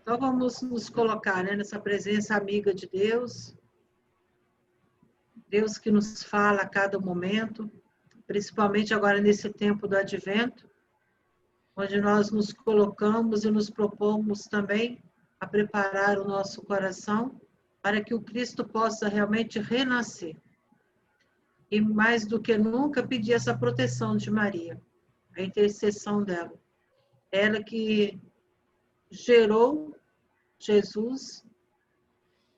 Então, vamos nos colocar, né, nessa presença amiga de Deus, Deus que nos fala a cada momento, principalmente agora nesse tempo do Advento, onde nós nos colocamos e nos propomos também a preparar o nosso coração para que o Cristo possa realmente renascer. E mais do que nunca pedir essa proteção de Maria, a intercessão dela. Ela que gerou Jesus,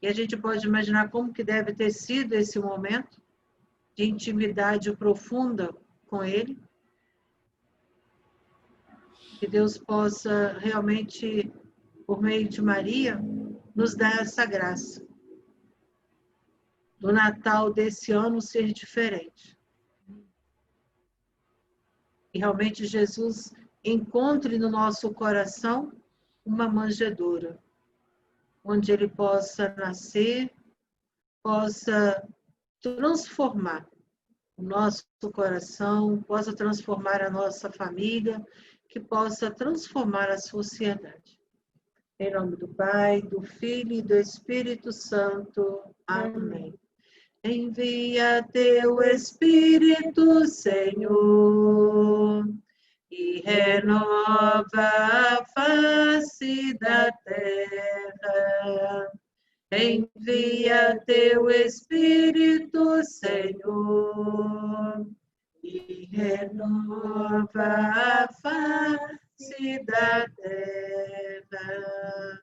e a gente pode imaginar como que deve ter sido esse momento de intimidade profunda com Ele. Que Deus possa realmente, por meio de Maria, nos dar essa graça. Do Natal desse ano ser diferente. E realmente Jesus encontre no nosso coração uma manjedoura, onde Ele possa nascer, possa transformar o nosso coração, possa transformar a nossa família, que possa transformar a sociedade. Em nome do Pai, do Filho e do Espírito Santo. Amém. Envia teu Espírito, Senhor, e renova a face da terra. Envia teu Espírito, Senhor, e renova a face da terra.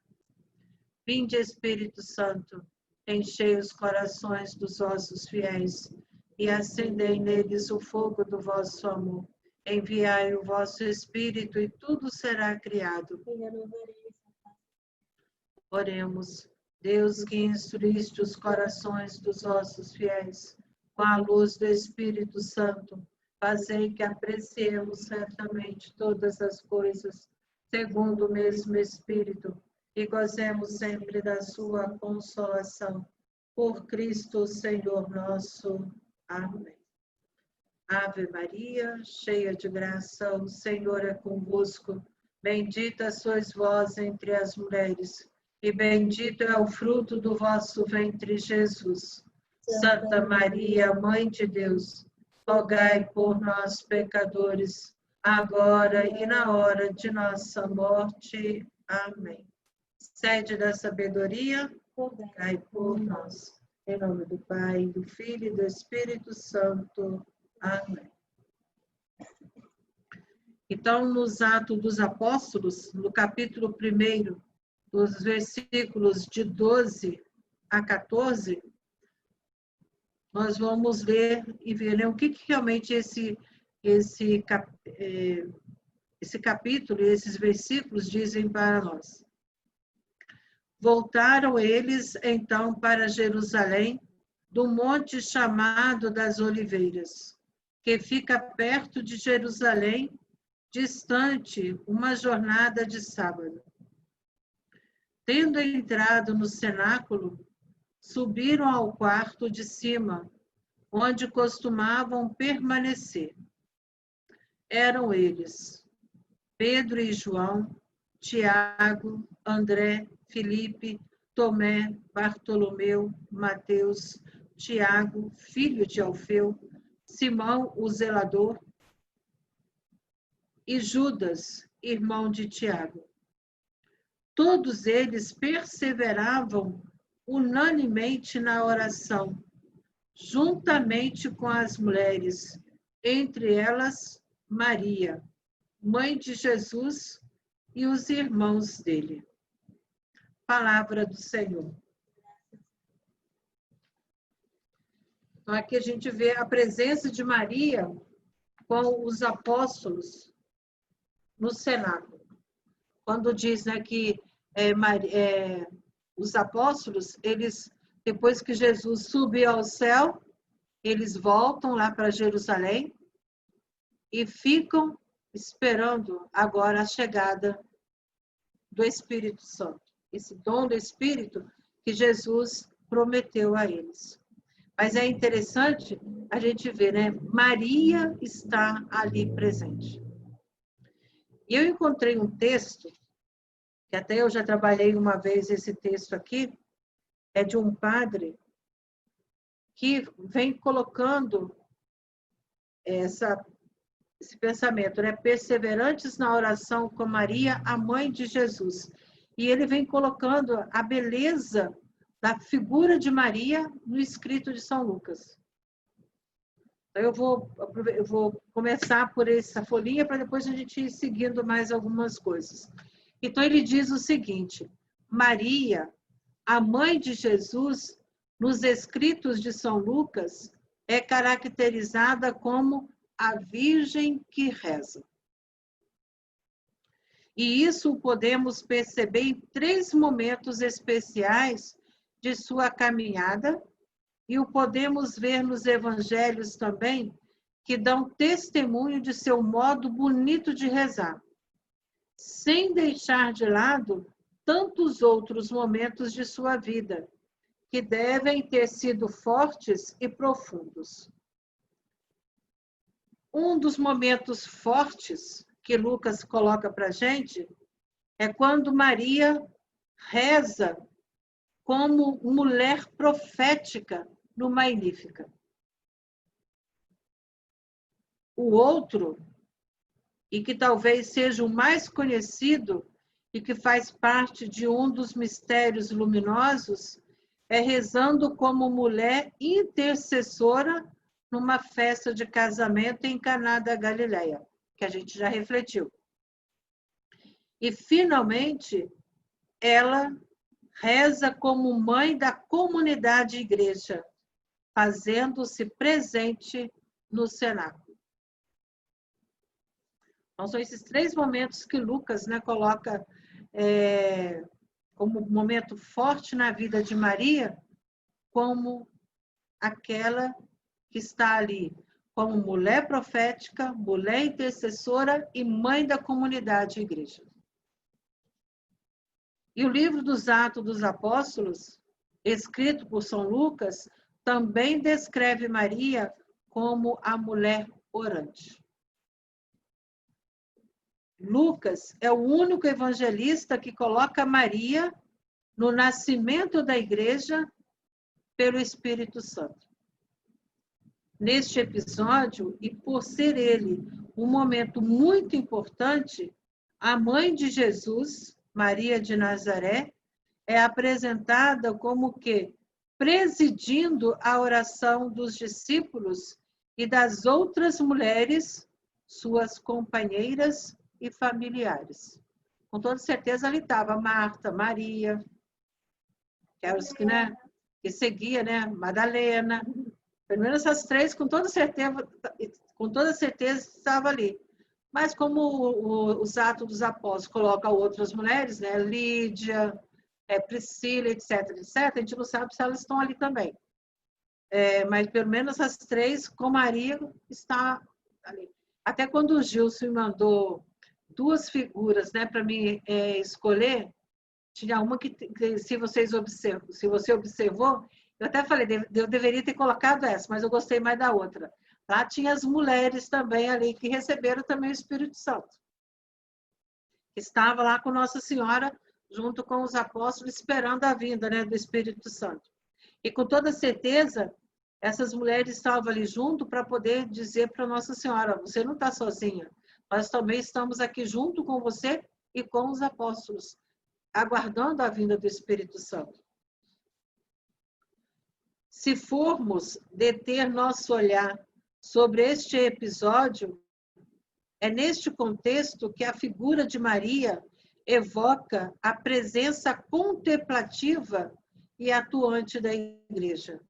Vinde, Espírito Santo, enchei os corações dos vossos fiéis e acendei neles o fogo do vosso amor. Enviai o vosso Espírito e tudo será criado. Oremos. Deus que instruíste os corações dos vossos fiéis com a luz do Espírito Santo, fazei que apreciemos certamente todas as coisas segundo o mesmo Espírito e gozemos sempre da sua consolação. Por Cristo, Senhor nosso. Amém. Ave Maria, cheia de graça, o Senhor é convosco. Bendita sois vós entre as mulheres, e bendito é o fruto do vosso ventre, Jesus. Santa Maria, Mãe de Deus, rogai por nós, pecadores, agora e na hora de nossa morte. Amém. Sede da sabedoria, rogai por nós. Em nome do Pai, do Filho e do Espírito Santo. Amém. Então, nos Atos dos Apóstolos, no capítulo 1, dos versículos de 12 a 14, nós vamos ler e ver, né, o que realmente esse capítulo e esses versículos dizem para nós. Voltaram eles, então, para Jerusalém, do monte chamado das Oliveiras, que fica perto de Jerusalém, distante uma jornada de sábado. Tendo entrado no cenáculo, subiram ao quarto de cima, onde costumavam permanecer. Eram eles Pedro e João, Tiago, André, Filipe, Tomé, Bartolomeu, Mateus, Tiago, filho de Alfeu, Simão, o zelador, e Judas, irmão de Tiago. Todos eles perseveravam unanimemente na oração, juntamente com as mulheres, entre elas Maria, mãe de Jesus, e os irmãos dele. Palavra do Senhor. Então, aqui a gente vê a presença de Maria com os apóstolos no cenáculo. Quando diz, né, que os apóstolos, eles, depois que Jesus subiu ao céu, eles voltam lá para Jerusalém e ficam esperando agora a chegada do Espírito Santo. Esse dom do Espírito que Jesus prometeu a eles. Mas é interessante a gente ver, né? Maria está ali presente. E eu encontrei um texto que até eu já trabalhei uma vez esse texto aqui, é de um padre que vem colocando esse pensamento, né? Perseverantes na oração com Maria, a mãe de Jesus. E ele vem colocando a beleza da figura de Maria no escrito de São Lucas. Então, eu vou começar por essa folhinha para depois a gente ir seguindo mais algumas coisas. Então, ele diz o seguinte: Maria, a mãe de Jesus, nos escritos de São Lucas, é caracterizada como a Virgem que reza. E isso podemos perceber em 3 momentos especiais de sua caminhada, e o podemos ver nos evangelhos também, que dão testemunho de seu modo bonito de rezar, sem deixar de lado tantos outros momentos de sua vida, que devem ter sido fortes e profundos. Um dos momentos fortes que Lucas coloca para a gente é quando Maria reza como mulher profética no Magnífica. O outro, e que talvez seja o mais conhecido e que faz parte de um dos mistérios luminosos, é rezando como mulher intercessora numa festa de casamento em Caná da Galileia, que a gente já refletiu. E, finalmente, ela reza como mãe da comunidade igreja, fazendo-se presente no cenáculo. Então, são esses 3 momentos que Lucas, né, coloca como momento forte na vida de Maria, como aquela que está ali, como mulher profética, mulher intercessora e mãe da comunidade igreja. E o livro dos Atos dos Apóstolos, escrito por São Lucas, também descreve Maria como a mulher orante. Lucas é o único evangelista que coloca Maria no nascimento da igreja pelo Espírito Santo. Neste episódio, e por ser ele um momento muito importante, a mãe de Jesus, Maria de Nazaré, é apresentada como que presidindo a oração dos discípulos e das outras mulheres, suas companheiras e familiares. Com toda certeza ali estava Marta, Maria, que eram os que, né, que seguia, né, Madalena, pelo menos essas 3, com toda certeza estava ali. Mas como os Atos dos Apóstolos colocam outras mulheres, né, Lídia, Priscila, etc., a gente não sabe se elas estão ali também. Mas pelo menos as 3, com Maria, está ali. Até quando o Gilson me mandou 2 figuras, né, para mim escolher, tinha uma que se você observou, eu até falei, eu deveria ter colocado essa, mas eu gostei mais da outra. Lá tinha as mulheres também ali, que receberam também o Espírito Santo. Estava lá com Nossa Senhora, junto com os apóstolos, esperando a vinda, né, do Espírito Santo. E com toda certeza, essas mulheres estavam ali junto para poder dizer para Nossa Senhora, você não está sozinha, nós também estamos aqui junto com você e com os apóstolos, aguardando a vinda do Espírito Santo. Se formos deter nosso olhar sobre este episódio, é neste contexto que a figura de Maria evoca a presença contemplativa e atuante da Igreja,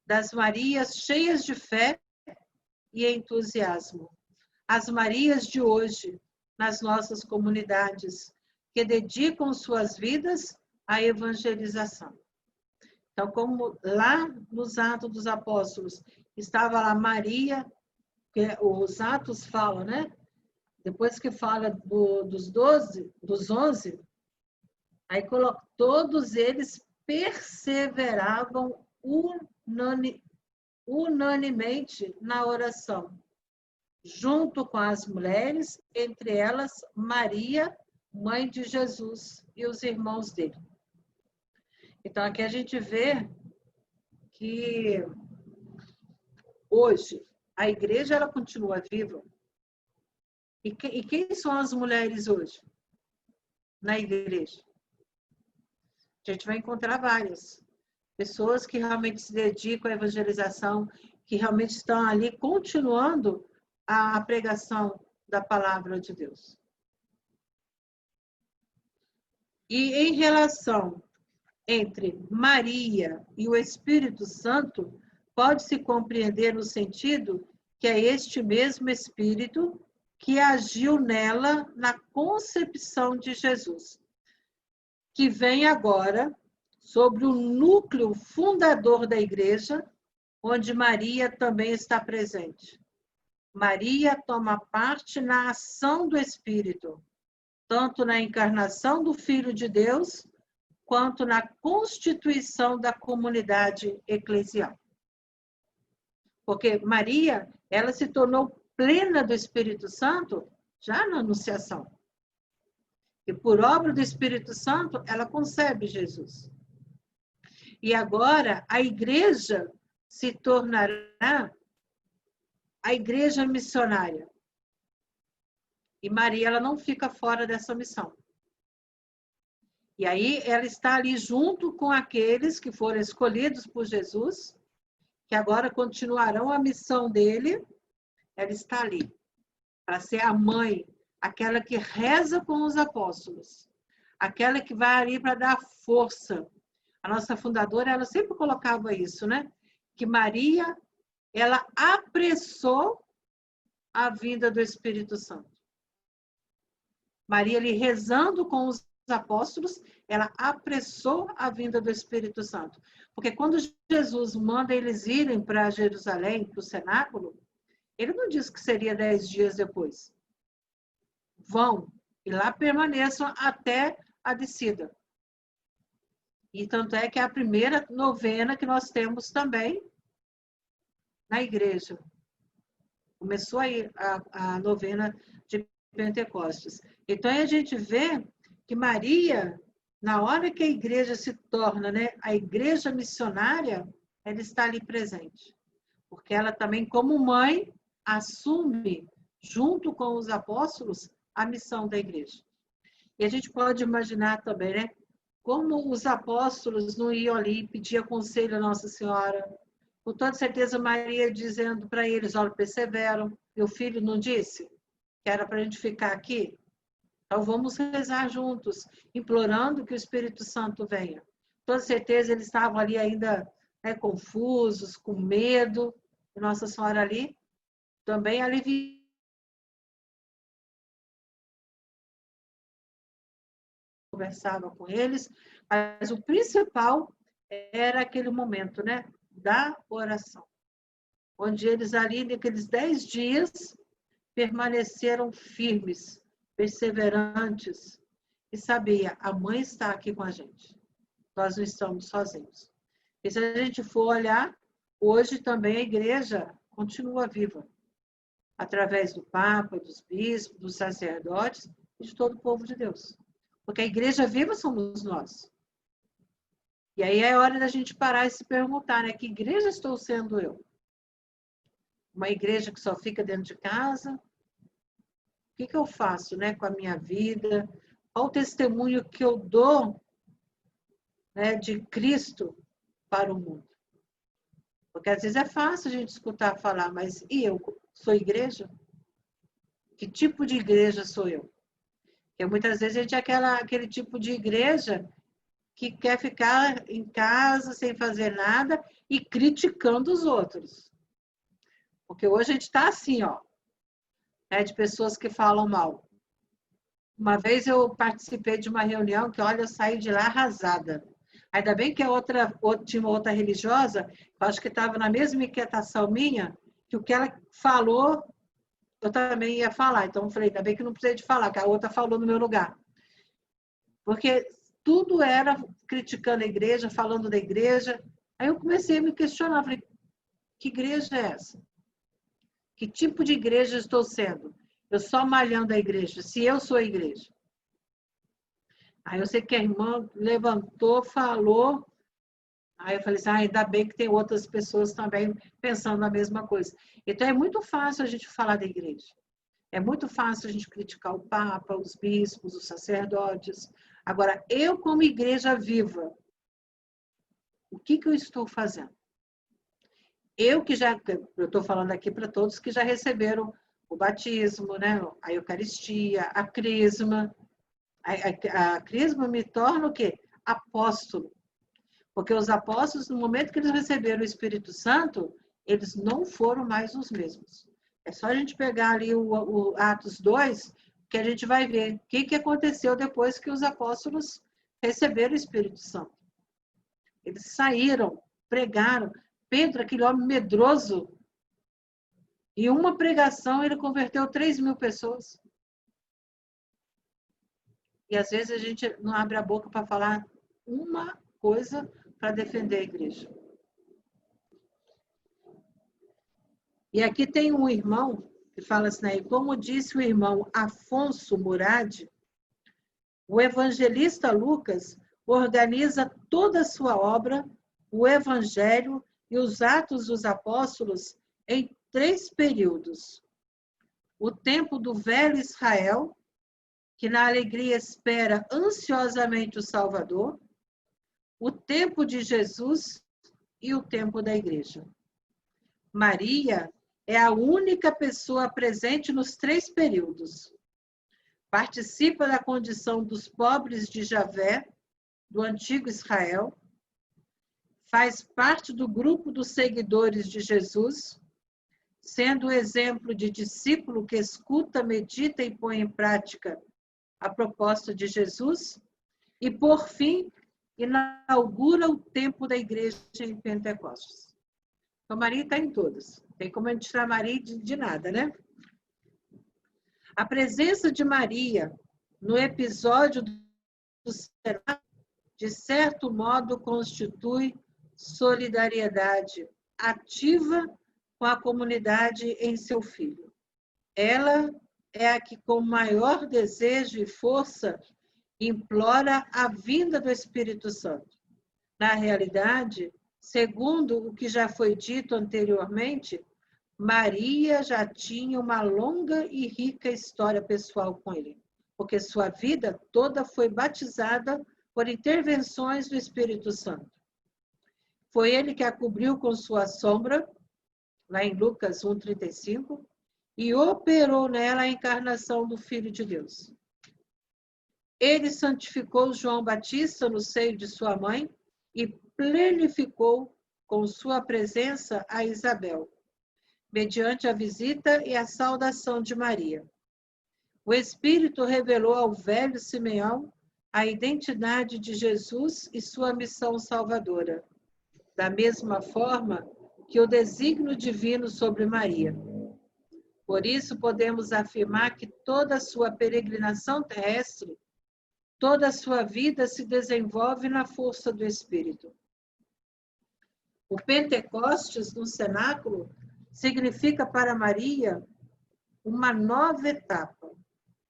das Marias cheias de fé e entusiasmo, as Marias de hoje, nas nossas comunidades, que dedicam suas vidas à evangelização. Então, como lá nos Atos dos Apóstolos estava lá Maria, que os Atos falam, né? Depois que fala dos 11, aí todos eles perseveravam unanimemente na oração, junto com as mulheres, entre elas Maria, mãe de Jesus e os irmãos dele. Então, aqui a gente vê que hoje a igreja ela continua viva. E quem são as mulheres hoje na igreja? A gente vai encontrar várias pessoas que realmente se dedicam à evangelização, que realmente estão ali continuando a pregação da palavra de Deus. E em relação entre Maria e o Espírito Santo, pode-se compreender no sentido que é este mesmo Espírito que agiu nela na concepção de Jesus, que vem agora sobre o núcleo fundador da igreja, onde Maria também está presente. Maria toma parte na ação do Espírito, tanto na encarnação do Filho de Deus, quanto na constituição da comunidade eclesial. Porque Maria, ela se tornou plena do Espírito Santo já na Anunciação. E por obra do Espírito Santo, ela concebe Jesus. E agora a igreja se tornará a igreja missionária. E Maria, ela não fica fora dessa missão. E aí ela está ali junto com aqueles que foram escolhidos por Jesus, que agora continuarão a missão dele. Ela está ali para ser a mãe, aquela que reza com os apóstolos, aquela que vai ali para dar força. A nossa fundadora, ela sempre colocava isso, né? Que Maria, ela apressou a vinda do Espírito Santo. Maria, ali rezando com os apóstolos, ela apressou a vinda do Espírito Santo. Porque quando Jesus manda eles irem para Jerusalém, para o cenáculo, ele não disse que seria 10 dias depois. Vão e lá permaneçam até a descida. E tanto é que é a primeira novena que nós temos também na igreja. Começou aí a novena de Pentecostes. Então, aí a gente vê que Maria, na hora que a igreja se torna, né, a igreja missionária, ela está ali presente. Porque ela também, como mãe, assume, junto com os apóstolos, a missão da igreja. E a gente pode imaginar também, né, como os apóstolos não iam ali pedir conselho a Nossa Senhora. Com toda certeza, Maria dizendo para eles, olha, perseveram. Meu filho não disse que era para a gente ficar aqui? Então, vamos rezar juntos, implorando que o Espírito Santo venha. Com toda certeza, eles estavam ali ainda, né, confusos, com medo. E Nossa Senhora ali também aliviou. Conversava com eles, mas o principal era aquele momento, né, da oração, onde eles ali, naqueles 10 dias, permaneceram firmes, perseverantes, e sabia, a mãe está aqui com a gente, nós não estamos sozinhos. E se a gente for olhar, hoje também a igreja continua viva, através do Papa, dos bispos, dos sacerdotes e de todo o povo de Deus. Porque a igreja viva somos nós. E aí é hora da gente parar e se perguntar, né? Que igreja estou sendo eu? Uma igreja que só fica dentro de casa? O que eu faço, né, com a minha vida? Qual o testemunho que eu dou, né, de Cristo para o mundo? Porque às vezes é fácil a gente escutar falar, mas e eu? Sou igreja? Que tipo de igreja sou eu? Porque muitas vezes a gente é aquele tipo de igreja que quer ficar em casa sem fazer nada e criticando os outros. Porque hoje a gente está assim, ó, né, de pessoas que falam mal. Uma vez eu participei de uma reunião que, olha, eu saí de lá arrasada. Ainda bem que tinha uma outra religiosa, eu acho que estava na mesma inquietação minha, que o que ela falou, eu também ia falar. Então, eu falei, ainda bem que não precisei de falar, que a outra falou no meu lugar. Porque tudo era criticando a igreja, falando da igreja. Aí eu comecei a me questionar, falei, que igreja é essa? Que tipo de igreja estou sendo? Eu só malhando a igreja, se eu sou a igreja. Aí eu sei que a irmã levantou, falou. Aí eu falei assim, ainda bem que tem outras pessoas também pensando a mesma coisa. Então é muito fácil a gente falar da igreja. É muito fácil a gente criticar o Papa, os bispos, os sacerdotes. Agora, eu como igreja viva, o que eu estou fazendo? Eu estou falando aqui para todos que já receberam o batismo, né? A Eucaristia, a Crisma. A Crisma me torna o quê? Apóstolo. Porque os apóstolos, no momento que eles receberam o Espírito Santo, eles não foram mais os mesmos. É só a gente pegar ali o Atos 2, que a gente vai ver o que aconteceu depois que os apóstolos receberam o Espírito Santo. Eles saíram, pregaram. Pedro, aquele homem medroso, em uma pregação ele converteu 3.000 pessoas. E às vezes a gente não abre a boca para falar uma coisa para defender a igreja. E aqui tem um irmão que fala assim, né? Como disse o irmão Afonso Murad, o evangelista Lucas organiza toda a sua obra, o Evangelho e os Atos dos Apóstolos em 3 períodos. O tempo do velho Israel, que na alegria espera ansiosamente o Salvador, o tempo de Jesus e o tempo da igreja. Maria é a única pessoa presente nos 3 períodos. Participa da condição dos pobres de Javé, do antigo Israel, faz parte do grupo dos seguidores de Jesus, sendo o exemplo de discípulo que escuta, medita e põe em prática a proposta de Jesus, e, por fim, inaugura o tempo da igreja em Pentecostes. Então, Maria está em todas. Tem como a gente tirar Maria de nada, né? A presença de Maria no episódio do Senado, de certo modo, constitui solidariedade ativa com a comunidade em seu filho. Ela é a que, com maior desejo e força, implora a vinda do Espírito Santo. Na realidade, segundo o que já foi dito anteriormente, Maria já tinha uma longa e rica história pessoal com ele, porque sua vida toda foi batizada por intervenções do Espírito Santo. Foi ele que a cobriu com sua sombra, lá em Lucas 1,35, e operou nela a encarnação do Filho de Deus. Ele santificou João Batista no seio de sua mãe e plenificou com sua presença a Isabel, mediante a visita e a saudação de Maria. O Espírito revelou ao velho Simeão a identidade de Jesus e sua missão salvadora, da mesma forma que o desígnio divino sobre Maria. Por isso, podemos afirmar que toda a sua peregrinação terrestre, toda a sua vida se desenvolve na força do Espírito. O Pentecostes no cenáculo significa para Maria uma nova etapa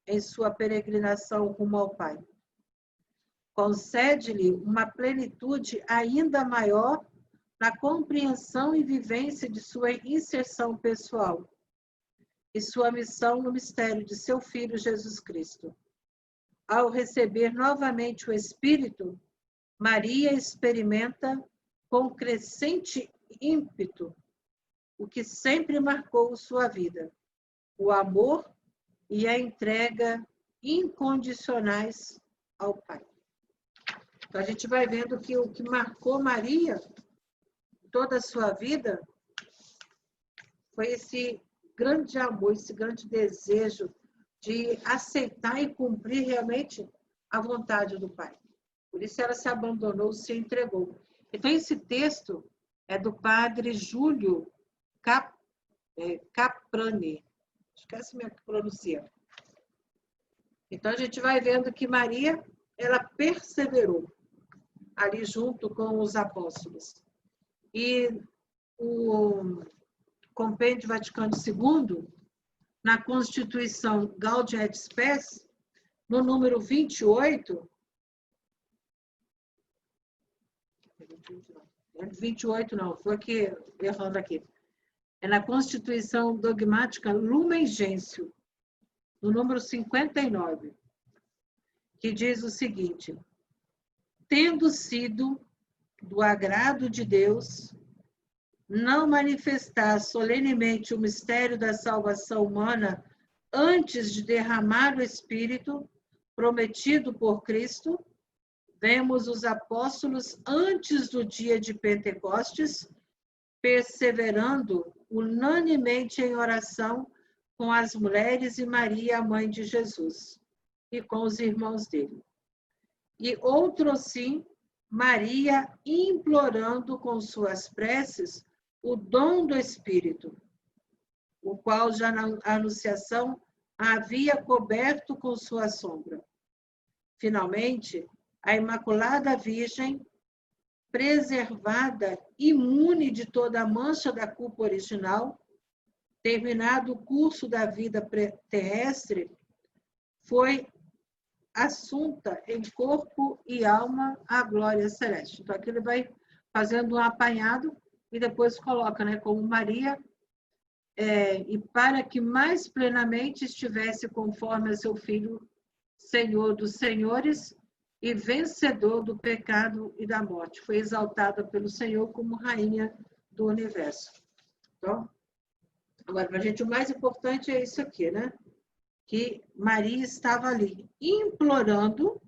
em sua peregrinação rumo ao Pai. Concede-lhe uma plenitude ainda maior na compreensão e vivência de sua inserção pessoal e sua missão no mistério de seu Filho Jesus Cristo. Ao receber novamente o Espírito, Maria experimenta com crescente ímpeto o que sempre marcou sua vida, o amor e a entrega incondicionais ao Pai. Então, a gente vai vendo que o que marcou Maria toda a sua vida foi esse grande amor, esse grande desejo de aceitar e cumprir realmente a vontade do Pai. Por isso ela se abandonou, se entregou. Então, esse texto é do padre Júlio Caprani. Esquece como é que pronuncia. Então, a gente vai vendo que Maria, ela perseverou ali junto com os apóstolos. E o Compêndio Vaticano II, na Constituição Gaudium et Spes, no número 28, 28 não, foi que errando aqui. É na Constituição Dogmática Lumen Gentium, no número 59, que diz o seguinte: tendo sido do agrado de Deus não manifestar solenemente o mistério da salvação humana antes de derramar o Espírito prometido por Cristo, vemos os apóstolos antes do dia de Pentecostes perseverando unanimemente em oração com as mulheres e Maria, a mãe de Jesus, e com os irmãos dele. E outro sim, Maria implorando com suas preces o dom do Espírito, o qual já na Anunciação havia coberto com sua sombra. Finalmente, a Imaculada Virgem, preservada, imune de toda a mancha da culpa original, terminado o curso da vida terrestre, foi assunta em corpo e alma à glória celeste. Então, aqui ele vai fazendo um apanhado e depois coloca, né, como Maria, e para que mais plenamente estivesse conforme a seu Filho, Senhor dos senhores e vencedor do pecado e da morte. Foi exaltada pelo Senhor como rainha do universo. Então, agora, para a gente, o mais importante é isso aqui, né? Que Maria estava ali, implorando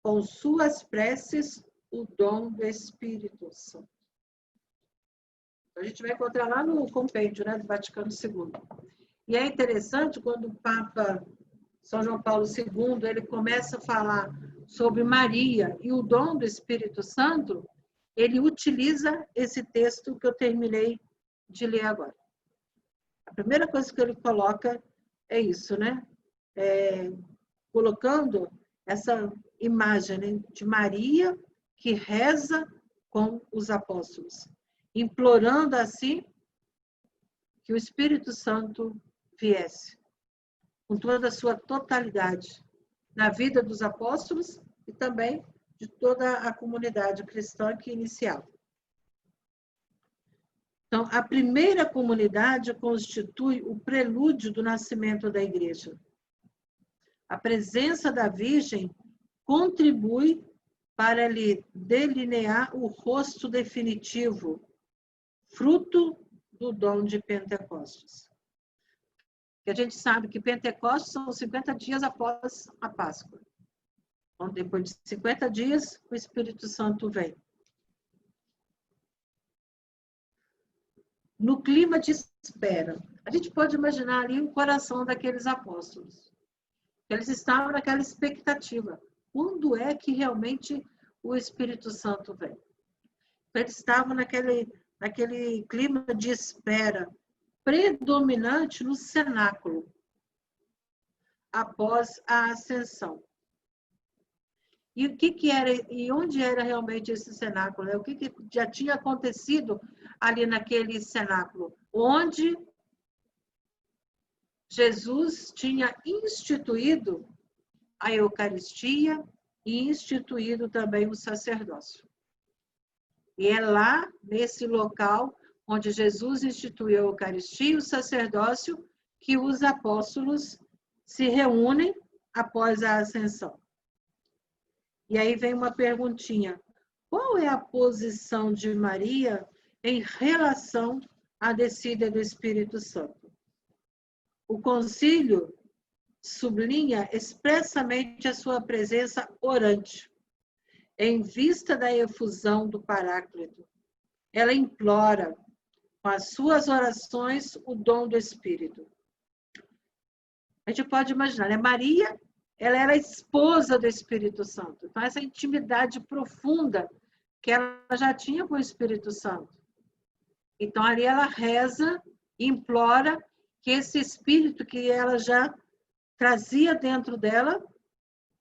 com suas preces o dom do Espírito Santo. A gente vai encontrar lá no compêndio, né, do Vaticano II. E é interessante quando o Papa São João Paulo II, ele começa a falar sobre Maria e o dom do Espírito Santo, ele utiliza esse texto que eu terminei de ler agora. A primeira coisa que ele coloca é isso, né? Colocando essa imagem, né, de Maria que reza com os apóstolos, implorando assim que o Espírito Santo viesse com toda a sua totalidade na vida dos apóstolos e também de toda a comunidade cristã que iniciava. Então, a primeira comunidade constitui o prelúdio do nascimento da igreja. A presença da Virgem contribui para lhe delinear o rosto definitivo, fruto do dom de Pentecostes. Que a gente sabe que Pentecostes são 50 dias após a Páscoa. Então, depois de 50 dias, o Espírito Santo vem. No clima de espera, a gente pode imaginar ali o coração daqueles apóstolos. Eles estavam naquela expectativa. Quando é que realmente o Espírito Santo vem? Eles estavam naquele clima de espera predominante no cenáculo, após a ascensão. E o que era, e onde era realmente esse cenáculo? Né? O que já tinha acontecido ali naquele cenáculo? Onde Jesus tinha instituído a Eucaristia e instituído também o sacerdócio. E é lá, nesse local, onde Jesus instituiu a Eucaristia e o sacerdócio, que os apóstolos se reúnem após a ascensão. E aí vem uma perguntinha. Qual é a posição de Maria em relação à descida do Espírito Santo? O concílio sublinha expressamente a sua presença orante, em vista da efusão do Paráclito. Ela implora, com as suas orações, o dom do Espírito. A gente pode imaginar, né? Maria, ela era a esposa do Espírito Santo. Então, essa intimidade profunda que ela já tinha com o Espírito Santo. Então, ali ela reza, implora que esse Espírito que ela já trazia dentro dela,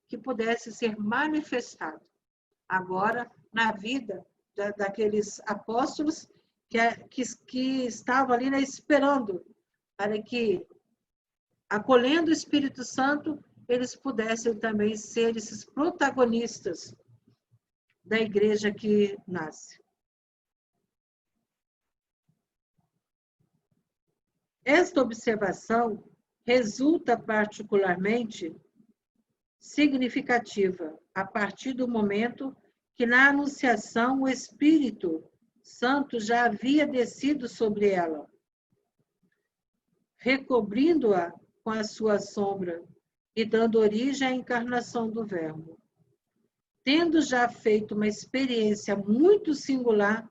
que pudesse ser manifestado agora na vida daqueles apóstolos que estavam ali, né, esperando para que, acolhendo o Espírito Santo, eles pudessem também ser esses protagonistas da igreja que nasce. Esta observação resulta particularmente significativa a partir do momento que na Anunciação o Espírito Santo já havia descido sobre ela, recobrindo-a com a sua sombra e dando origem à encarnação do Verbo. Tendo já feito uma experiência muito singular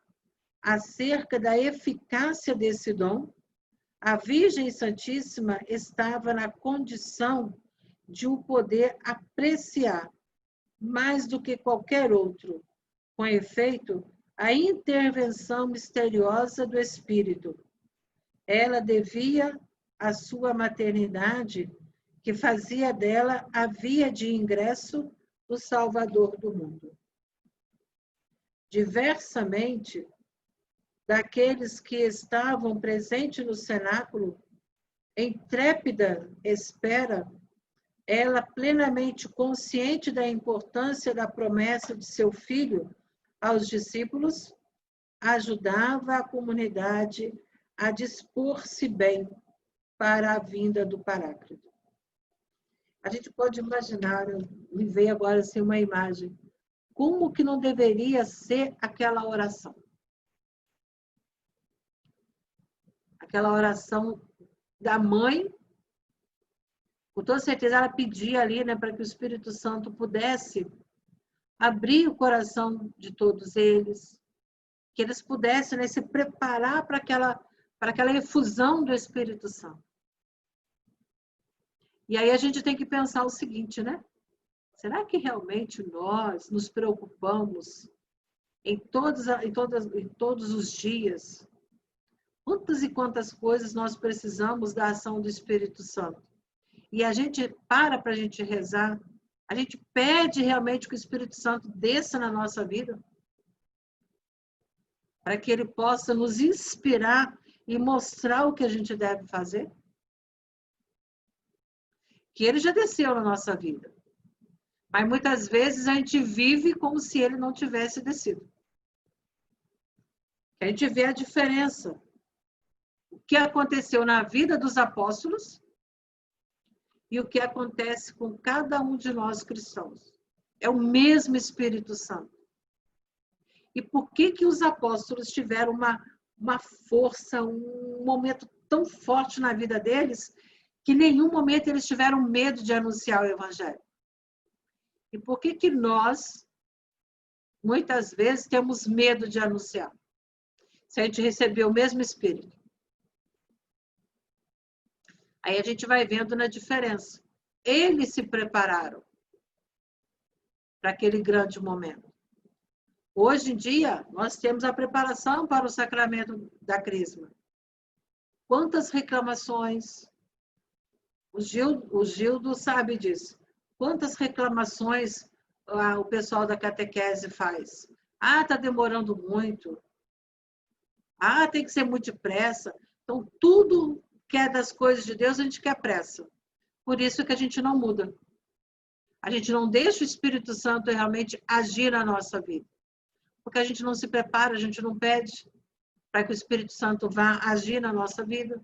acerca da eficácia desse dom, a Virgem Santíssima estava na condição de o poder apreciar mais do que qualquer outro, com efeito, a intervenção misteriosa do Espírito. Ela devia a sua maternidade, que fazia dela a via de ingresso do Salvador do mundo. Diversamente daqueles que estavam presentes no cenáculo, em trépida espera, ela, plenamente consciente da importância da promessa de seu filho aos discípulos, ajudava a comunidade a dispor-se bem para a vinda do Paráclito. A gente pode imaginar, me veio agora assim uma imagem, como que não deveria ser aquela oração? Aquela oração da mãe, com toda certeza ela pedia ali, né, para que o Espírito Santo pudesse abrir o coração de todos eles, que eles pudessem, né, se preparar para aquela efusão do Espírito Santo. E aí a gente tem que pensar o seguinte, né? Será que realmente nós nos preocupamos em todos os dias? Quantas e quantas coisas nós precisamos da ação do Espírito Santo? E a gente para a gente rezar, a gente pede realmente que o Espírito Santo desça na nossa vida, para que ele possa nos inspirar e mostrar o que a gente deve fazer? Que ele já desceu na nossa vida. Mas muitas vezes a gente vive como se ele não tivesse descido. A gente vê a diferença. O que aconteceu na vida dos apóstolos e o que acontece com cada um de nós cristãos. É o mesmo Espírito Santo. E por que os apóstolos tiveram uma força, um momento tão forte na vida deles, que em nenhum momento eles tiveram medo de anunciar o Evangelho? E por que nós, muitas vezes, temos medo de anunciar? Se a gente recebeu o mesmo Espírito. Aí a gente vai vendo na diferença. Eles se prepararam para aquele grande momento. Hoje em dia, nós temos a preparação para o sacramento da Crisma. Quantas reclamações? O Gildo sabe disso. Quantas reclamações o pessoal da catequese faz? Ah, está demorando muito. Ah, tem que ser muito depressa. Então, tudo que é das coisas de Deus, a gente quer pressa. Por isso que a gente não muda. A gente não deixa o Espírito Santo realmente agir na nossa vida. Porque a gente não se prepara, a gente não pede para que o Espírito Santo vá agir na nossa vida.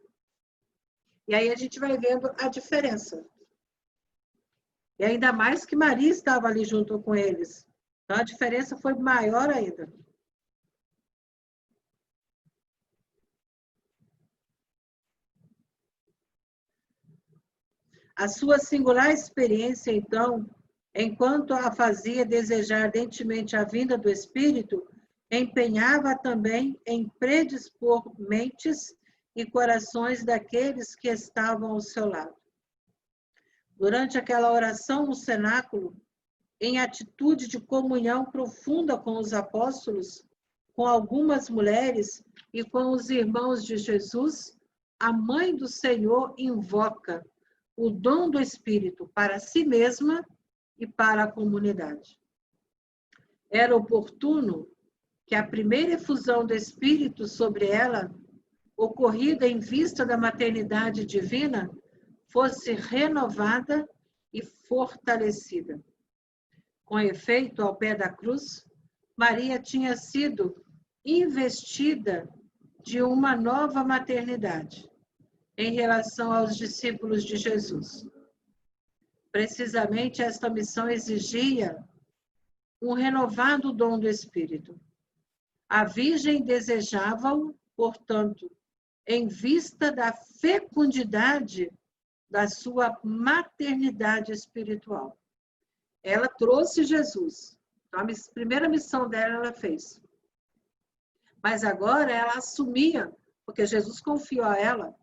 E aí a gente vai vendo a diferença. E ainda mais que Maria estava ali junto com eles. Então a diferença foi maior ainda. A sua singular experiência, então, enquanto a fazia desejar ardentemente a vinda do Espírito, empenhava também em predispor mentes e corações daqueles que estavam ao seu lado. Durante aquela oração no cenáculo, em atitude de comunhão profunda com os apóstolos, com algumas mulheres e com os irmãos de Jesus, a Mãe do Senhor invoca o dom do Espírito para si mesma e para a comunidade. Era oportuno que a primeira efusão do Espírito sobre ela, ocorrida em vista da maternidade divina, fosse renovada e fortalecida. Com efeito, ao pé da cruz, Maria tinha sido investida de uma nova maternidade em relação aos discípulos de Jesus. Precisamente esta missão exigia um renovado dom do Espírito. A Virgem desejava-o, portanto, em vista da fecundidade da sua maternidade espiritual. Ela trouxe Jesus. Então, a primeira missão dela, ela fez. Mas agora ela assumia, porque Jesus confiou a ela,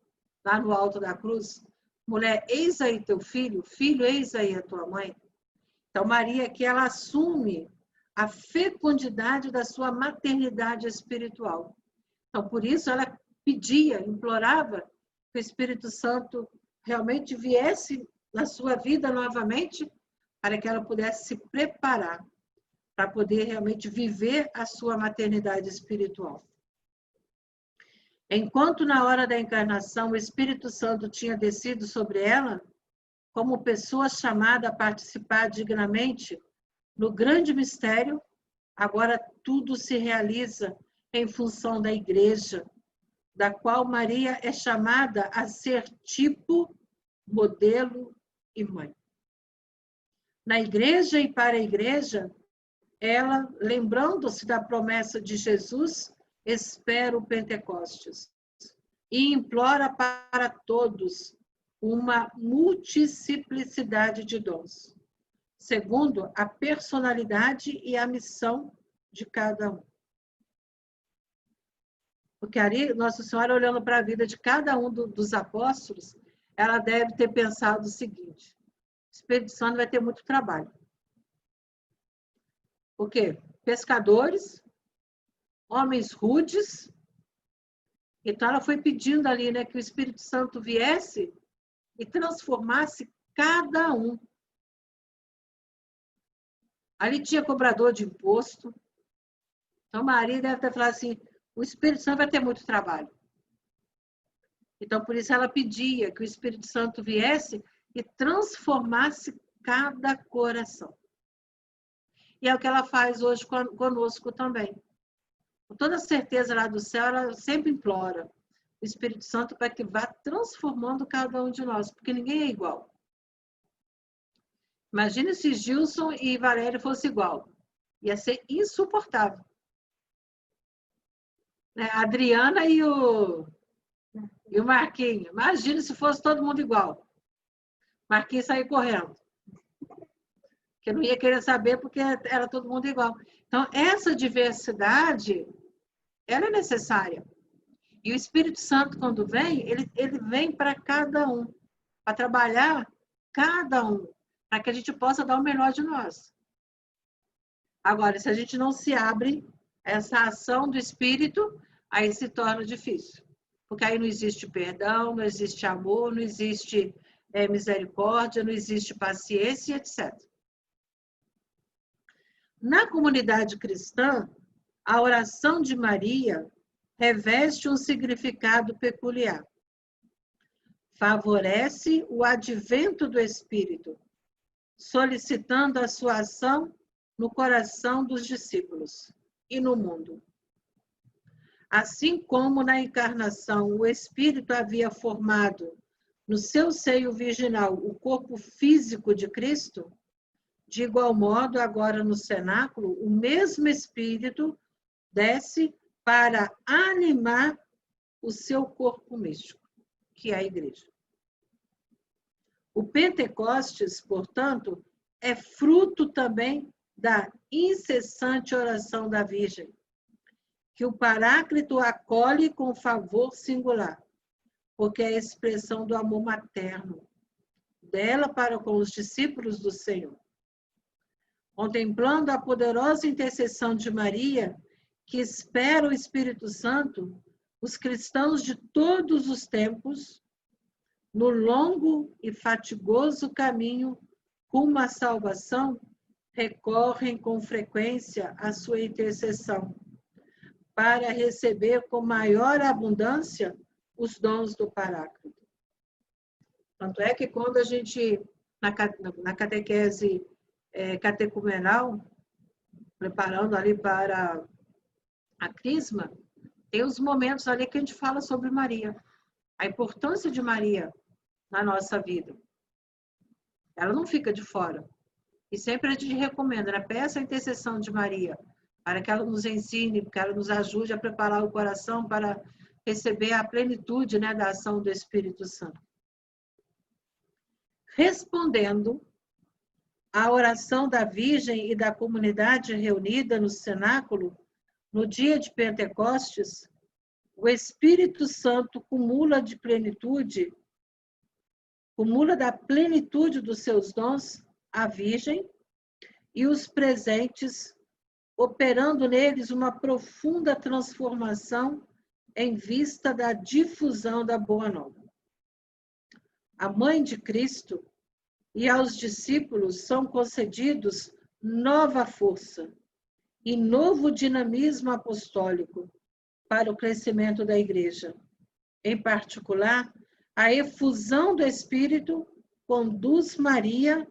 lá no alto da cruz, mulher, eis aí teu filho, filho, eis aí a tua mãe. Então, Maria aqui, ela assume a fecundidade da sua maternidade espiritual. Então, por isso, ela pedia, implorava que o Espírito Santo realmente viesse na sua vida novamente, para que ela pudesse se preparar para poder realmente viver a sua maternidade espiritual. Enquanto na hora da encarnação o Espírito Santo tinha descido sobre ela, como pessoa chamada a participar dignamente no grande mistério, agora tudo se realiza em função da Igreja, da qual Maria é chamada a ser tipo, modelo e mãe. Na Igreja e para a Igreja, ela, lembrando-se da promessa de Jesus, espera o Pentecostes e implora para todos uma multiplicidade de dons, segundo a personalidade e a missão de cada um. Porque ali, Nossa Senhora, olhando para a vida de cada um dos apóstolos, ela deve ter pensado o seguinte: o Espírito Santo vai ter muito trabalho. Por quê? Pescadores, homens rudes. Então, ela foi pedindo ali, né, que o Espírito Santo viesse e transformasse cada um. Ali tinha cobrador de imposto. Então, Maria deve ter falado assim, o Espírito Santo vai ter muito trabalho. Então, por isso ela pedia que o Espírito Santo viesse e transformasse cada coração. E é o que ela faz hoje conosco também. Com toda certeza lá do céu, ela sempre implora o Espírito Santo para que vá transformando cada um de nós, porque ninguém é igual. Imagina se Gilson e Valério fossem igual. Ia ser insuportável. A Adriana e o Marquinhos. Imagina se fosse todo mundo igual. Marquinhos sair correndo. Porque não ia querer saber porque era todo mundo igual. Então, essa diversidade, ela é necessária. E o Espírito Santo, quando vem, ele vem para cada um. Para trabalhar cada um. Para que a gente possa dar o melhor de nós. Agora, se a gente não se abre essa ação do Espírito, aí se torna difícil. Porque aí não existe perdão, não existe amor, não existe misericórdia, não existe paciência, etc. Na comunidade cristã, a oração de Maria reveste um significado peculiar. Favorece o advento do Espírito, solicitando a sua ação no coração dos discípulos e no mundo. Assim como na encarnação o Espírito havia formado no seu seio virginal o corpo físico de Cristo, de igual modo, agora no cenáculo, o mesmo Espírito desce para animar o seu corpo místico, que é a Igreja. O Pentecostes, portanto, é fruto também da incessante oração da Virgem, que o Paráclito acolhe com favor singular, porque é a expressão do amor materno dela para com os discípulos do Senhor. Contemplando a poderosa intercessão de Maria, que espera o Espírito Santo, os cristãos de todos os tempos, no longo e fatigoso caminho rumo à salvação, recorrem com frequência à sua intercessão, para receber com maior abundância os dons do Paráclito. Tanto é que quando a gente, na catequese catecumenal, preparando ali para a Crisma, tem os momentos ali que a gente fala sobre Maria, a importância de Maria na nossa vida. Ela não fica de fora. E sempre a gente recomenda, né? Peça a intercessão de Maria, para que ela nos ensine, que ela nos ajude a preparar o coração para receber a plenitude, né, da ação do Espírito Santo. Respondendo à oração da Virgem e da comunidade reunida no cenáculo, no dia de Pentecostes, o Espírito Santo cumula da plenitude dos seus dons a Virgem e os presentes, operando neles uma profunda transformação em vista da difusão da Boa Nova. A Mãe de Cristo e aos discípulos são concedidos nova força e novo dinamismo apostólico para o crescimento da Igreja. Em particular, a efusão do Espírito conduz Maria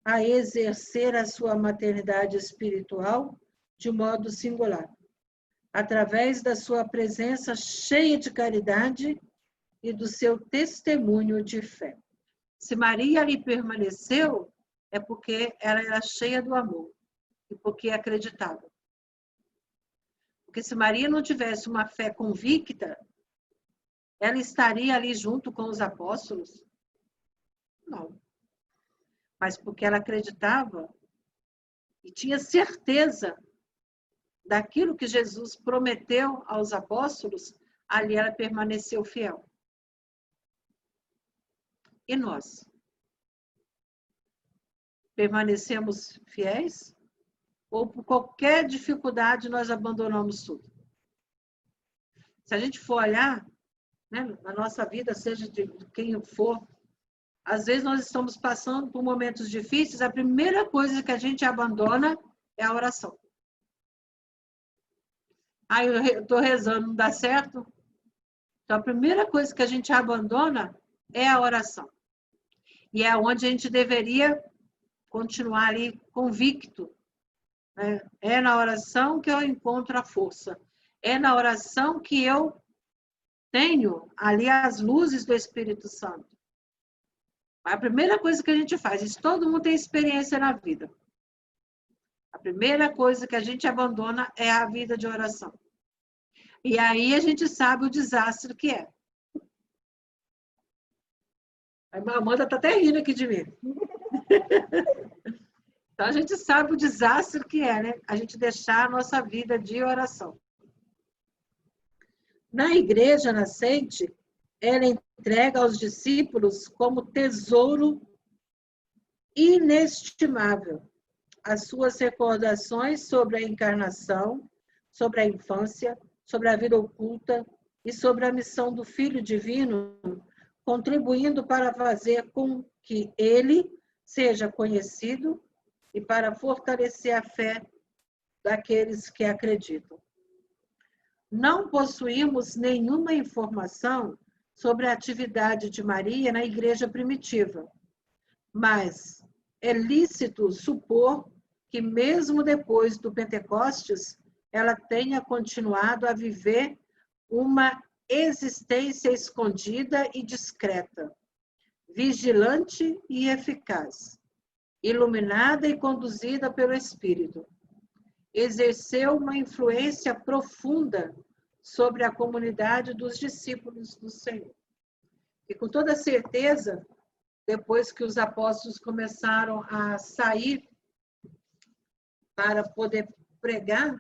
a exercer a sua maternidade espiritual de modo singular, através da sua presença cheia de caridade e do seu testemunho de fé. Se Maria ali permaneceu, é porque ela era cheia do amor e porque acreditava. Porque se Maria não tivesse uma fé convicta, ela estaria ali junto com os apóstolos? Não. Mas porque ela acreditava e tinha certeza daquilo que Jesus prometeu aos apóstolos, ali ela permaneceu fiel. E nós? Permanecemos fiéis? Ou por qualquer dificuldade nós abandonamos tudo? Se a gente for olhar, né, na nossa vida, seja de quem for, às vezes nós estamos passando por momentos difíceis, a primeira coisa que a gente abandona é a oração. Ah, eu estou rezando, não dá certo? Então, a primeira coisa que a gente abandona é a oração. E é onde a gente deveria continuar ali convicto. Né? É na oração que eu encontro a força. É na oração que eu tenho ali as luzes do Espírito Santo. A primeira coisa que a gente faz, isso todo mundo tem experiência na vida. A primeira coisa que a gente abandona é a vida de oração. E aí a gente sabe o desastre que é. A Amanda está até rindo aqui de mim. Então a gente sabe o desastre que é, né? A gente deixar a nossa vida de oração. Na igreja nascente, ela entrega aos discípulos como tesouro inestimável as suas recordações sobre a encarnação, sobre a infância, sobre a vida oculta e sobre a missão do Filho Divino, contribuindo para fazer com que ele seja conhecido e para fortalecer a fé daqueles que acreditam. Não possuímos nenhuma informação sobre a atividade de Maria na igreja primitiva, mas é lícito supor que mesmo depois do Pentecostes, ela tenha continuado a viver uma existência escondida e discreta, vigilante e eficaz, iluminada e conduzida pelo Espírito. Exerceu uma influência profunda sobre a comunidade dos discípulos do Senhor. E com toda certeza, depois que os apóstolos começaram a sair para poder pregar,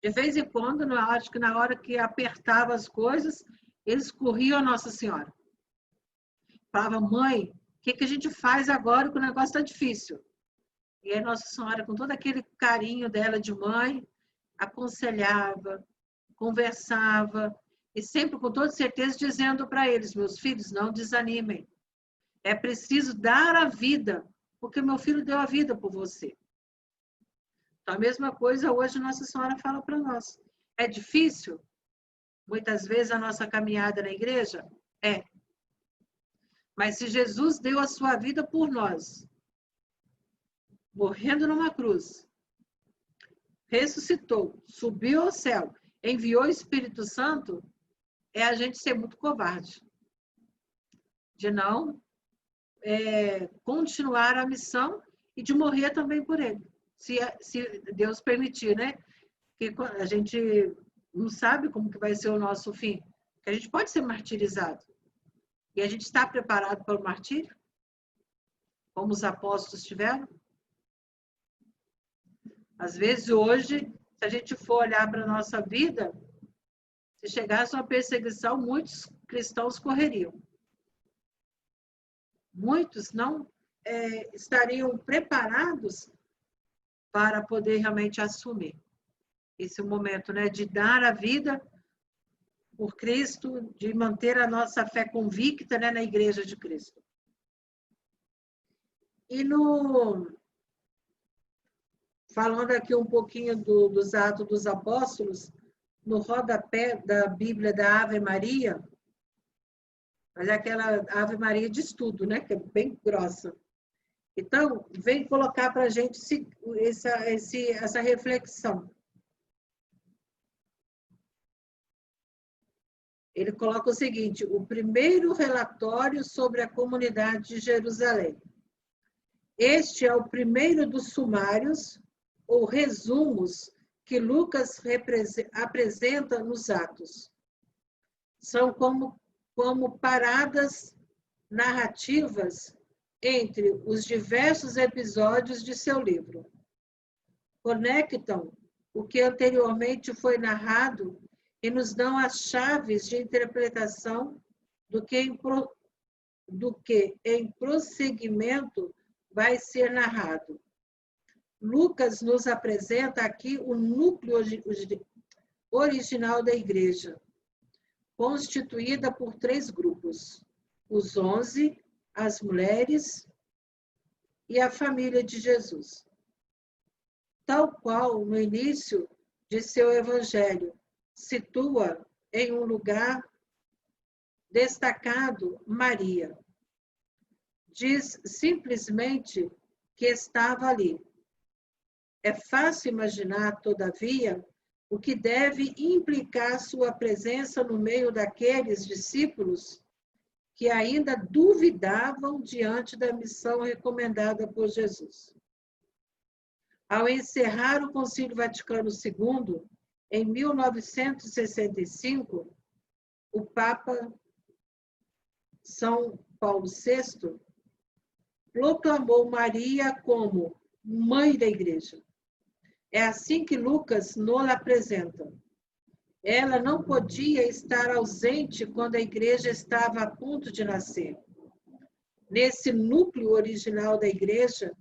de vez em quando, acho que na hora que apertava as coisas, eles corriam a Nossa Senhora. Falavam, mãe, o que a gente faz agora que o negócio está difícil? E aí Nossa Senhora, com todo aquele carinho dela de mãe, aconselhava, conversava, e sempre com toda certeza dizendo para eles, meus filhos, não desanimem. É preciso dar a vida, porque meu filho deu a vida por você. Então, a mesma coisa hoje Nossa Senhora fala para nós. É difícil? Muitas vezes a nossa caminhada na igreja? É. Mas se Jesus deu a sua vida por nós, morrendo numa cruz, ressuscitou, subiu ao céu, enviou o Espírito Santo, é a gente ser muito covarde. De não continuar a missão e de morrer também por ele. Se Deus permitir, né? Que a gente não sabe como que vai ser o nosso fim. Que a gente pode ser martirizado. E a gente está preparado para o martírio? Como os apóstolos tiveram? Às vezes, hoje, se a gente for olhar para a nossa vida, se chegasse uma perseguição, muitos cristãos correriam. Muitos não estariam preparados para poder realmente assumir esse momento, né, de dar a vida por Cristo, de manter a nossa fé convicta, né, na Igreja de Cristo. E falando aqui um pouquinho dos Atos dos Apóstolos, no rodapé da Bíblia da Ave Maria, mas é aquela Ave Maria de estudo, né, que é bem grossa. Então, vem colocar para a gente essa reflexão. Ele coloca o seguinte: o primeiro relatório sobre a comunidade de Jerusalém. Este é o primeiro dos sumários ou resumos que Lucas apresenta nos Atos. São como paradas narrativas entre os diversos episódios de seu livro. Conectam o que anteriormente foi narrado e nos dão as chaves de interpretação do que em prosseguimento vai ser narrado. Lucas nos apresenta aqui o núcleo original da igreja, constituída por 3 grupos: os 11, as mulheres e a família de Jesus. Tal qual no início de seu evangelho, situa em um lugar destacado Maria. Diz simplesmente que estava ali. É fácil imaginar, todavia, o que deve implicar sua presença no meio daqueles discípulos que ainda duvidavam diante da missão recomendada por Jesus. Ao encerrar o Concílio Vaticano II, em 1965, o Papa São Paulo VI proclamou Maria como mãe da Igreja. É assim que Lucas nos apresenta. Ela não podia estar ausente quando a Igreja estava a ponto de nascer. Nesse núcleo original da Igreja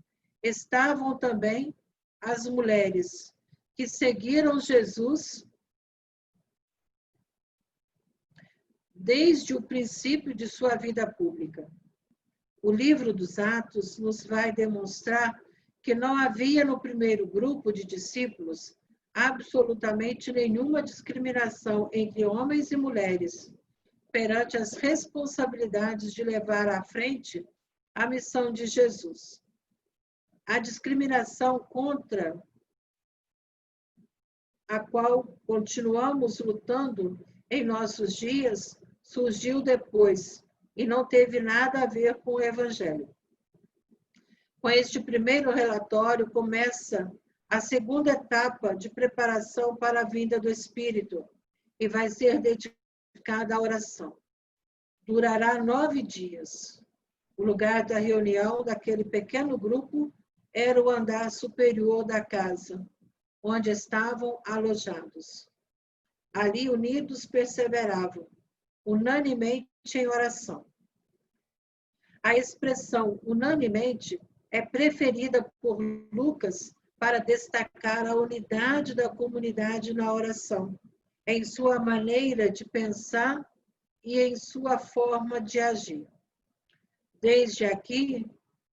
estavam também as mulheres que seguiram Jesus desde o princípio de sua vida pública. O livro dos Atos nos vai demonstrar que não havia no primeiro grupo de discípulos absolutamente nenhuma discriminação entre homens e mulheres perante as responsabilidades de levar à frente a missão de Jesus. A discriminação contra a qual continuamos lutando em nossos dias surgiu depois e não teve nada a ver com o Evangelho. Com este primeiro relatório começa a segunda etapa de preparação para a vinda do Espírito e vai ser dedicada à oração. Durará 9 dias. O lugar da reunião daquele pequeno grupo era o andar superior da casa, onde estavam alojados. Ali, unidos, perseveravam, unanimemente em oração. A expressão unanimemente é preferida por Lucas para destacar a unidade da comunidade na oração, em sua maneira de pensar e em sua forma de agir. Desde aqui,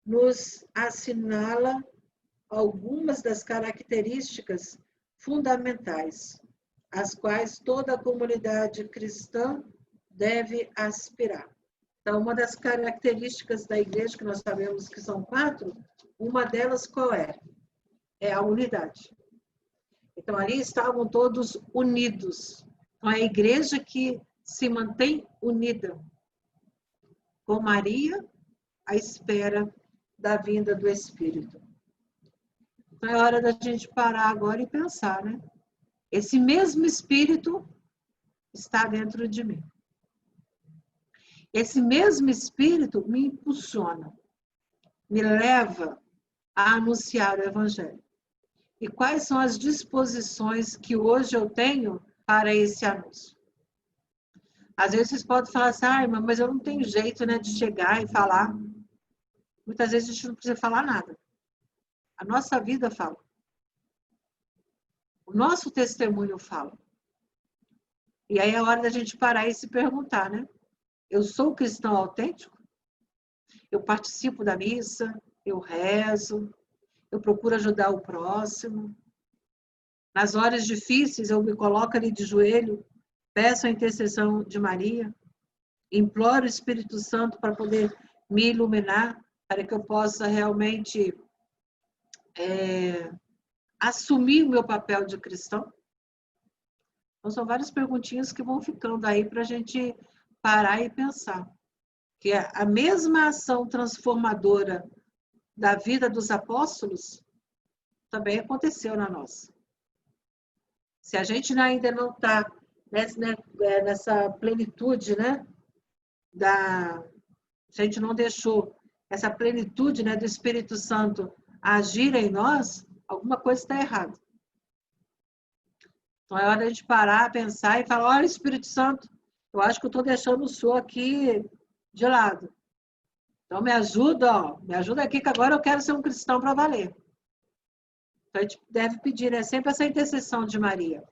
nos assinala algumas das características fundamentais, às quais toda a comunidade cristã deve aspirar. Então, uma das características da igreja, que nós sabemos que são 4, uma delas qual é? É a unidade. Então, ali estavam todos unidos. Então, é a igreja que se mantém unida com Maria à espera da vinda do Espírito. Então, é hora da gente parar agora e pensar, né? Esse mesmo Espírito está dentro de mim. Esse mesmo Espírito me impulsiona, me leva a anunciar o Evangelho. E quais são as disposições que hoje eu tenho para esse anúncio? Às vezes vocês podem falar assim, mas eu não tenho jeito, né, de chegar e falar. Muitas vezes a gente não precisa falar nada. A nossa vida fala. O nosso testemunho fala. E aí é hora da gente parar e se perguntar, né? Eu sou cristão autêntico? Eu participo da missa? Eu rezo? Eu procuro ajudar o próximo? Nas horas difíceis, eu me coloco ali de joelho, peço a intercessão de Maria, imploro o Espírito Santo para poder me iluminar, para que eu possa realmente assumir o meu papel de cristão. Então, são várias perguntinhas que vão ficando aí para a gente parar e pensar. Que a mesma ação transformadora da vida dos apóstolos também aconteceu na nossa. Se a gente ainda não está nessa plenitude, né? Se a gente não deixou essa plenitude, né, do Espírito Santo agir em nós, alguma coisa está errada. Então é hora de a gente parar, pensar e falar, olha, Espírito Santo, eu acho que eu estou deixando o Senhor aqui de lado. Então me ajuda aqui que agora eu quero ser um cristão para valer. Então a gente deve pedir, né, sempre essa intercessão de Maria.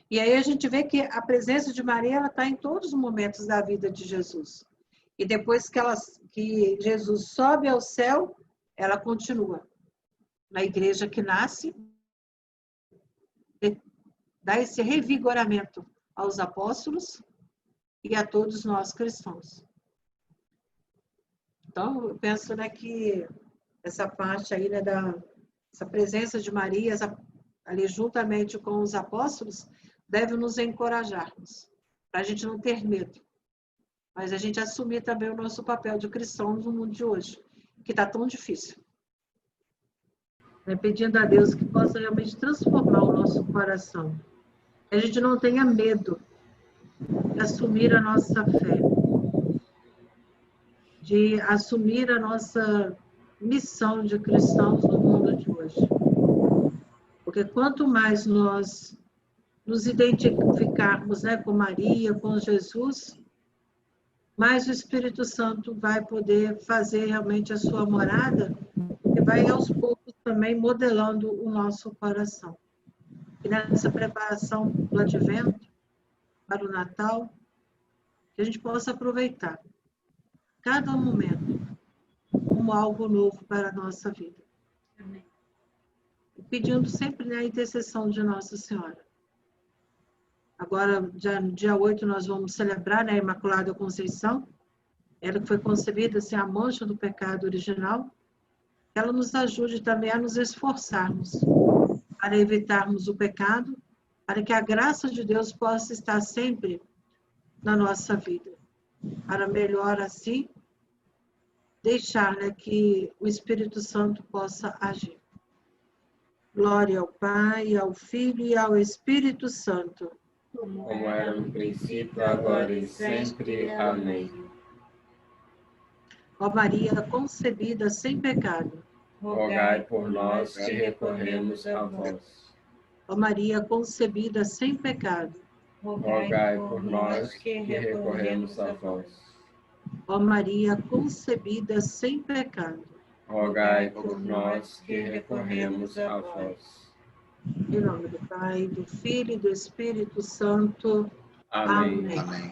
E aí a gente vê que a presença de Maria ela está em todos os momentos da vida de Jesus. E depois que Jesus sobe ao céu, ela continua. Na igreja que nasce, dá esse revigoramento aos apóstolos e a todos nós cristãos. Então, eu penso, né, que essa parte aí, né, essa presença de Maria, ali juntamente com os apóstolos, deve nos encorajarmos, para a gente não ter medo, mas a gente assumir também o nosso papel de cristãos no mundo de hoje, que está tão difícil. Pedindo a Deus que possa realmente transformar o nosso coração, que a gente não tenha medo de assumir a nossa fé, de assumir a nossa missão de cristãos no mundo de hoje. Porque quanto mais nós nos identificarmos, né, com Maria, com Jesus, mais o Espírito Santo vai poder fazer realmente a sua morada e vai aos poucos também modelando o nosso coração. E nessa preparação do Advento, para o Natal, que a gente possa aproveitar cada momento como algo novo para a nossa vida. Amém. E pedindo sempre, né, a intercessão de Nossa Senhora. Agora, no dia 8, nós vamos celebrar, né, a Imaculada Conceição, ela que foi concebida sem a mancha do pecado original. Ela nos ajude também a nos esforçarmos para evitarmos o pecado, para que a graça de Deus possa estar sempre na nossa vida, para melhor assim deixar, né, que o Espírito Santo possa agir. Glória ao Pai, ao Filho e ao Espírito Santo. Como era no princípio, agora e sempre. Amém. Ó Maria concebida sem pecado, rogai por nós que recorremos a vós. Ó Maria concebida sem pecado, rogai por nós que recorremos a vós. Ó Maria concebida sem pecado, rogai por nós que recorremos a vós. Em nome do Pai, do Filho e do Espírito Santo. Amém. Amém.